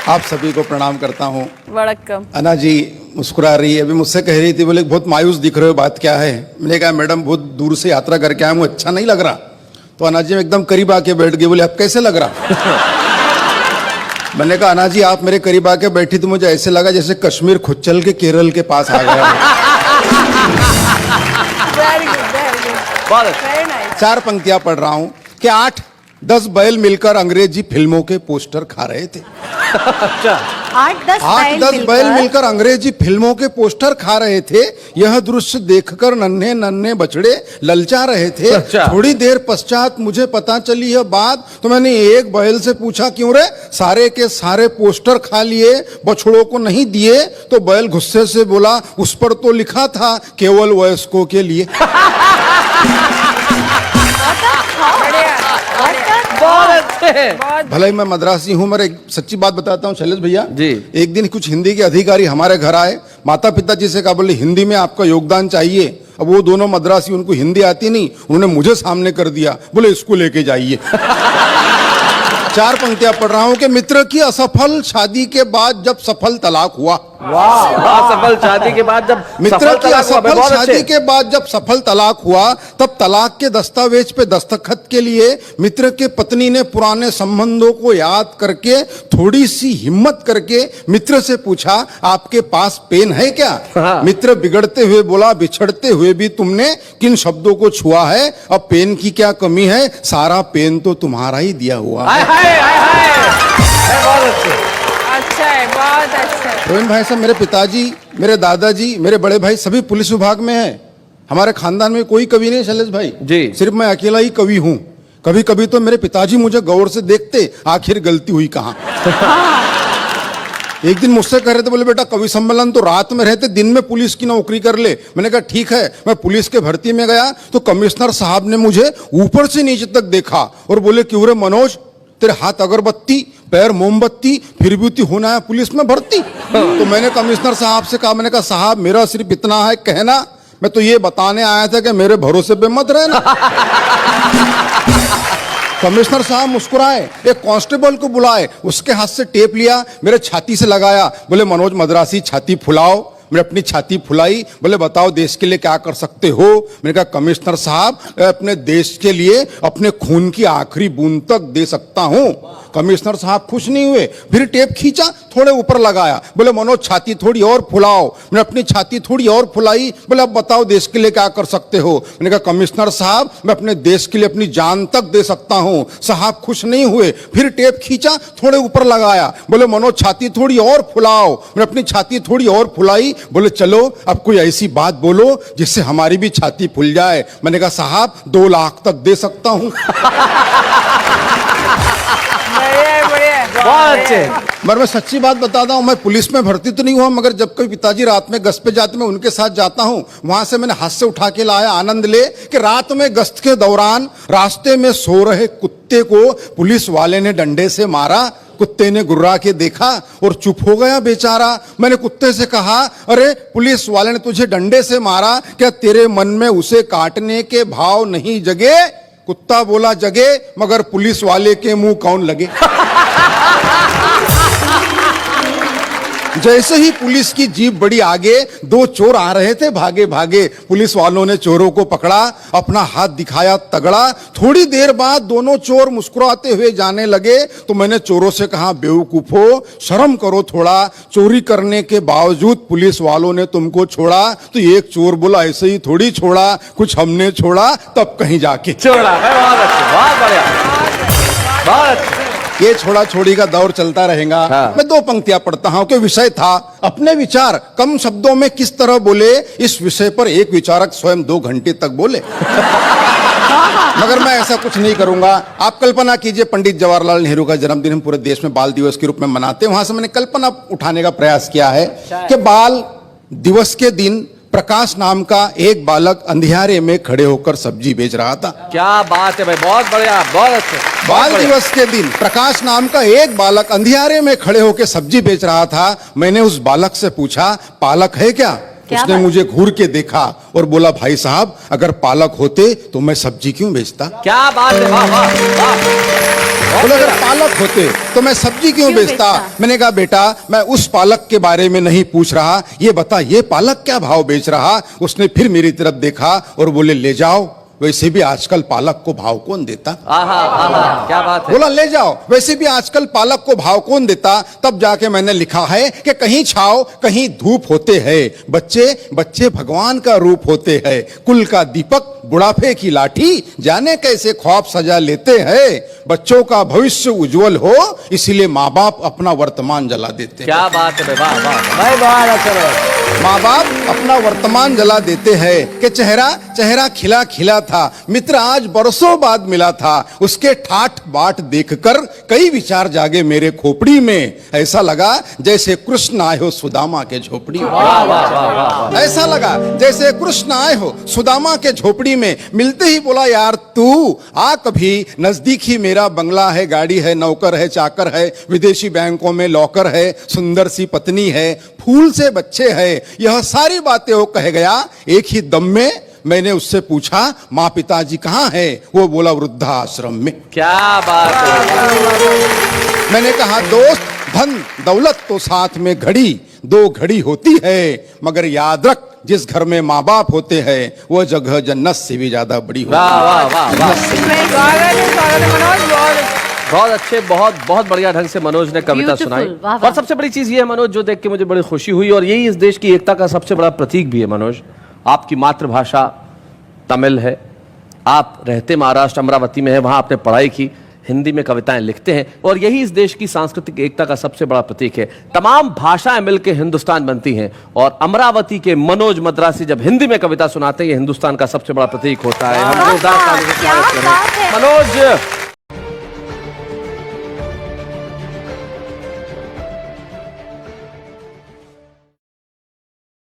आप सभी को प्रणाम करता हूँ। वड़क्कम। अन्ना जी मुस्कुरा रही है, अभी मुझसे कह रही थी, बोले बहुत मायूस दिख रहे हो, बात क्या है? मैंने कहा मैडम बहुत दूर से यात्रा करके आया हूँ, अच्छा नहीं लग रहा। तो अन्ना जी एकदम करीब आके बैठ गए, बोले अब कैसे लग रहा? मैंने कहा अन्ना जी आप मेरे करीब आके बैठी तो मुझे ऐसे लगा जैसे कश्मीर खुद चल के केरल के पास आ गया। Very good, very nice. 4 पंक्तियां पढ़ रहा हूँ कि 8-10 बैल मिलकर अंग्रेजी फिल्मों के पोस्टर खा रहे थे। अच्छा, 8-10 बैल मिलकर अंग्रेजी फिल्मों के पोस्टर खा रहे थे। यह दृश्य देखकर नन्हे नन्हे बछड़े ललचा रहे थे। अच्छा। थोड़ी देर पश्चात मुझे पता चली यह बात, तो मैंने एक बैल से पूछा क्यों रे, सारे के सारे पोस्टर खा लिए, बछड़ों को नहीं दिए? तो बैल गुस्से से बोला उस पर तो लिखा था केवल वयस्कों के लिए। भले ही मैं मद्रासी हूँ, मगर एक सच्ची बात बताता हूँ शैलेश भैया जी। एक दिन कुछ हिंदी के अधिकारी हमारे घर आए, माता पिता जी से कहा बोले हिंदी में आपका योगदान चाहिए। अब वो दोनों मद्रासी, उनको हिंदी आती नहीं, उन्होंने मुझे सामने कर दिया, बोले इसको लेके जाइए। 4 पंक्तियां पढ़ रहा हूं कि मित्र की असफल शादी के बाद जब सफल तलाक हुआ। वाह, सफल शादी के बाद जब मित्र की असफल बहुत शादी अच्छे। के बाद जब सफल तलाक हुआ, तब तलाक के दस्तावेज पे दस्तखत के लिए मित्र के पत्नी ने पुराने संबंधों को याद करके थोड़ी सी हिम्मत करके मित्र से पूछा आपके पास पेन है क्या? हाँ। मित्र बिगड़ते हुए बोला बिछड़ते हुए भी तुमने किन शब्दों को छुआ है, अब पेन की क्या कमी है, सारा पेन तो तुम्हारा ही दिया हुआ है। बहुत अच्छे। अच्छा है, बहुत अच्छा है। रोहिन भाई साहब, मेरे पिताजी, मेरे दादाजी, मेरे बड़े भाई सभी पुलिस विभाग में हैं। हमारे खानदान में कोई कवि नहीं शैलेश भाई जी। सिर्फ मैं अकेला ही कवि हूँ। कभी कभी तो मेरे पिताजी मुझे गौर से देखते, आखिर गलती हुई कहाँ। एक दिन मुझसे कह रहे थे, बोले बेटा कवि सम्मेलन तो रात में रहते, दिन में पुलिस की नौकरी कर ले। मैंने कहा ठीक है। मैं पुलिस के भर्ती में गया तो कमिश्नर साहब ने मुझे ऊपर से नीचे तक देखा और बोले क्यों रे मनोज, तेरे हाथ अगरबत्ती पैर मोमबत्ती, फिर भी होना है पुलिस में भर्ती? तो मैंने कमिश्नर साहब से कहा, मैंने कहा साहब मेरा सिर्फ इतना है कहना, मैं तो ये बताने आया था कि मेरे भरोसे पे मत रहना। कमिश्नर साहब मुस्कुराए, एक कांस्टेबल को बुलाए, उसके हाथ से टेप लिया, मेरे छाती से लगाया, बोले मनोज मद्रासी छाती फुलाओ। मैंने अपनी छाती फुलाई, बोले बताओ देश के लिए क्या कर सकते हो? मैंने कहा कमिश्नर साहब अपने देश के लिए अपने खून की आखिरी बूंद तक दे सकता हूं। कमिश्नर साहब खुश नहीं हुए, फिर टेप खींचा, थोड़े ऊपर लगाया, बोले मनोज छाती थोड़ी और फुलाओ। मैंने अपनी छाती थोड़ी और फुलाई, बोले अब बताओ देश के लिए क्या कर सकते हो? मैंने कहा कमिश्नर साहब मैं अपने देश के लिए अपनी जान तक दे सकता हूं। साहब खुश नहीं हुए, फिर टेप खींचा, थोड़े ऊपर लगाया, बोले मनोज छाती थोड़ी और फुलाओ। मैंने अपनी छाती थोड़ी और फुलाई, बोले चलो अब कोई ऐसी बात बोलो जिससे हमारी भी छाती फूल जाए। मैंने कहा साहब 2 लाख तक दे सकता हूं। बहुत अच्छे। मगर मैं सच्ची बात बताता हूँ, मैं पुलिस में भर्ती तो नहीं हुआ, मगर जब कभी पिताजी रात में गश्त पे जाते मैं उनके साथ जाता हूँ, वहां से मैंने हाथ से उठा के लाया आनंद ले कि रात में गश्त के दौरान रास्ते में सो रहे कुत्ते को पुलिस वाले ने डंडे से मारा। कुत्ते ने गुर्रा के देखा और चुप हो गया बेचारा। मैंने कुत्ते से कहा अरे पुलिस वाले ने तुझे डंडे से मारा, क्या तेरे मन में उसे काटने के भाव नहीं जगे? कुत्ता बोला जगे, मगर पुलिस वाले के मुंह कौन लगे? जैसे ही पुलिस की जीप बड़ी आगे, 2 चोर आ रहे थे भागे भागे। पुलिस वालों ने चोरों को पकड़ा, अपना हाथ दिखाया तगड़ा। थोड़ी देर बाद दोनों चोर मुस्कुराते हुए जाने लगे तो मैंने चोरों से कहा बेवकूफो शर्म करो थोड़ा, चोरी करने के बावजूद पुलिस वालों ने तुमको छोड़ा। तो एक चोर बोला ऐसे ही थोड़ी छोड़ा, कुछ हमने छोड़ा तब कहीं जाके छोड़ा। बहुत अच्छे, बहुत बढ़िया, बहुत अच्छे। ये छोड़ा छोड़ी का दौर चलता रहेगा। हाँ। मैं 2 पंक्तियां पढ़ता हूं कि विषय था अपने विचार कम शब्दों में किस तरह बोले। इस विषय पर एक विचारक स्वयं 2 घंटे तक बोले। मगर मैं ऐसा कुछ नहीं करूंगा। आप कल्पना कीजिए पंडित जवाहरलाल नेहरू का जन्मदिन हम पूरे देश में बाल दिवस के रूप में मनाते हैं। वहां से मैंने कल्पना उठाने का प्रयास किया है कि बाल दिवस के दिन प्रकाश नाम का एक बालक अंधियारे में खड़े होकर सब्जी बेच रहा था। क्या बात है भाई, बहुत बढ़िया, बहुत अच्छे। बाल दिवस के दिन प्रकाश नाम का एक बालक अंधियारे में खड़े होकर सब्जी बेच रहा था। मैंने उस बालक से पूछा पालक है क्या? उसने मुझे घूर के देखा और बोला भाई साहब अगर पालक होते तो मैं सब्जी क्यों बेचता? क्या बात है, वाह वाह वाह। बोले अगर पालक होते तो मैं सब्जी क्यों बेचता? मैंने कहा बेटा मैं उस पालक के बारे में नहीं पूछ रहा, ये बता ये पालक क्या भाव बेच रहा? उसने फिर मेरी तरफ देखा और बोले ले जाओ, वैसे भी आजकल पालक को भाव कौन देता? आहा आहा क्या बात है। बोला ले जाओ, वैसे भी आजकल पालक को भाव कौन देता? तब जाके मैंने लिखा है कि कहीं छाव कहीं धूप होते हैं, बच्चे बच्चे भगवान का रूप होते हैं, कुल का दीपक बुढ़ापे की लाठी, जाने कैसे ख्वाब सजा लेते हैं, बच्चों का भविष्य उज्जवल हो इसीलिए माँ बाप अपना वर्तमान जला देते हैं। क्या बात है, वाह वाह भाई, बहुत अच्छा लगा। माँ बाप अपना वर्तमान जला देते हैं कि चेहरा चेहरा खिला खिला था, मित्र आज बरसों बाद मिला था, उसके ठाठ बाट देखकर कई विचार जागे मेरे खोपड़ी में, ऐसा लगा जैसे कृष्ण आए हो सुदामा के झोपड़ी में। वाह वाह वाह वाह। ऐसा लगा जैसे कृष्ण आए हो सुदामा के झोपड़ी में, मिलते ही बोला यार तू आ कभी नजदीक ही, मेरा बंगला है, गाड़ी है, नौकर है, चाकर है, विदेशी बैंकों में लॉकर है, सुंदर सी पत्नी है, फूल से बच्चे है, यह सारी बातें वो कह गया। एक ही दम में मैंने उससे पूछा माँ पिताजी कहाँ है? वो बोला वृद्धाश्रम में। क्या बात है। मैंने कहा दोस्त धन दौलत तो साथ में घड़ी दो घड़ी होती है, मगर याद रख जिस घर में माँ बाप होते हैं वो जगह जन्नत से भी ज्यादा बड़ी होती है। वाह वाह वाह वाह। स्वागत है मनोज, बहुत अच्छे, बहुत बहुत बढ़िया ढंग से मनोज ने कविता Beautiful, सुनाई। वाह, वाह। और सबसे बड़ी चीज ये है मनोज, जो देख के मुझे बड़ी खुशी हुई, और यही इस देश की एकता का सबसे बड़ा प्रतीक भी है मनोज। आपकी मातृभाषा तमिल है, आप रहते महाराष्ट्र अमरावती में है, वहां आपने पढ़ाई की, हिंदी में कविताएं लिखते हैं, और यही इस देश की सांस्कृतिक एकता का सबसे बड़ा प्रतीक है। तमाम भाषाएं मिलकर हिंदुस्तान बनती हैं, और अमरावती के मनोज मद्रासी जब हिंदी में कविता सुनाते हैं, ये हिंदुस्तान का सबसे बड़ा प्रतीक होता है। हम जोरदार तालियों से स्वागत करें। मनोज